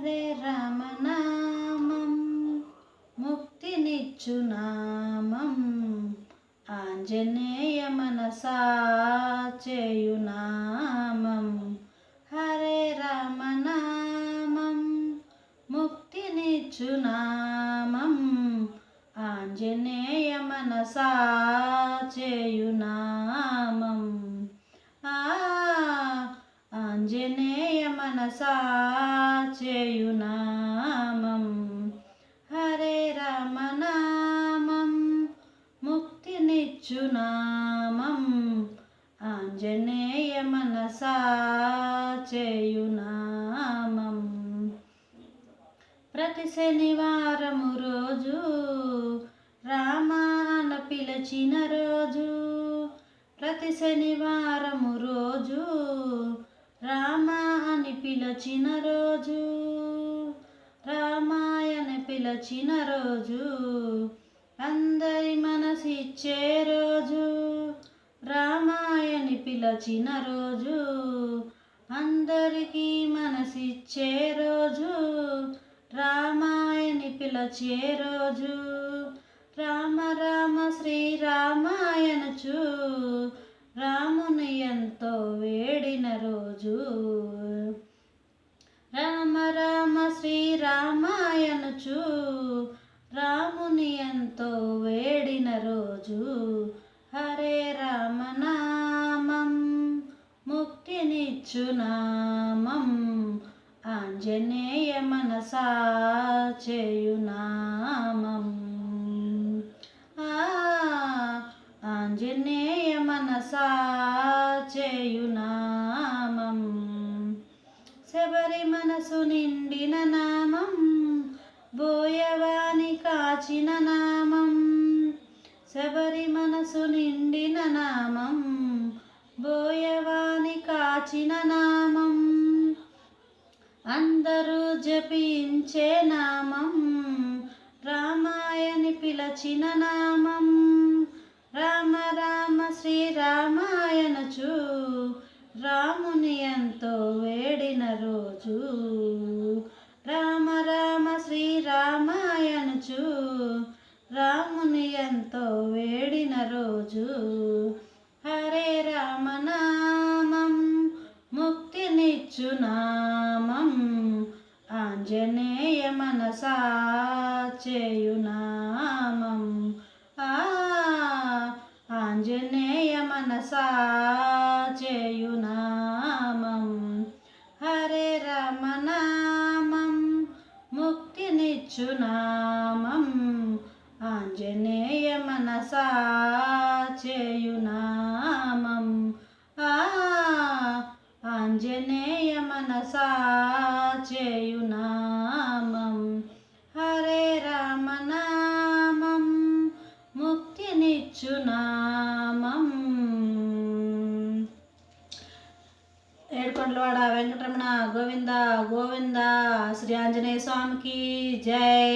హరే రామ నామం ముక్తినిచ్చు నామం ఆంజనేయ మనసా చేయు నామం. హరే రామ నామం ముక్తినిచ్చు నామం ఆంజనేయ మనసా చేయు నామం. ఆంజనేయ మనసా చేయు నామం. హరే రామ నామం ముక్తినిచ్చు నామం ఆంజనేయ మనసా చేయు నామం. ప్రతి శనివారము రోజు రామాన పిలిచిన రోజు, ప్రతి శనివారము రోజు రామా అని పిలిచిన రోజు, రామాయణ పిలిచిన రోజు, అందరి మనసిచ్చే రోజు, రామాయణి పిలిచిన రోజు, అందరికీ మనసిచ్చే రోజు, రామాయణి పిలిచే రోజు, రామ రామ శ్రీరామాయణచు రాముని ఎంతో వేడిన రోజు, రామ రామ శ్రీరామాయణచు రాముని ఎంతో వేడిన రోజు. హరే రామ నామం ముక్తినిచ్చు నామం ఆంజనేయ మనసా చేయు నామం. ఆంజనేయ మనసా చేయు నామం. శబరి మనసు నిండిన నామం బోయవాని కాచిన నామం, శబరి మనసు నిండిన నామం బోయవాని కాచిన నామం, అందరూ జపించే నామం రామాయణి పిలిచిన నామం, రామ రామ శ్రీరామాయణచు రాముని ఎంతో వేడిన రోజు, రామ రామ శ్రీరామాయణచు రాముని ఎంతో వేడిన రోజు. హరే రామ నామం ముక్తినిచ్చు నామం ఆంజనేయ మనసా చేయు నామం. ఆంజనేయ మనసా చేయు నామం. హరే రామ నామం ముక్తినిచ్చు నామం ఆంజనేయ మనసా చేయు నామం. ఆంజనేయ మనసా చేయు నామం. హరే రామ నామం ముక్తినిచ్చు నామం. ఏడుకొండలవాడ వెంకటరమణ గోవింద గోవింద. శ్రీ ఆంజనేయ స్వామికి జై.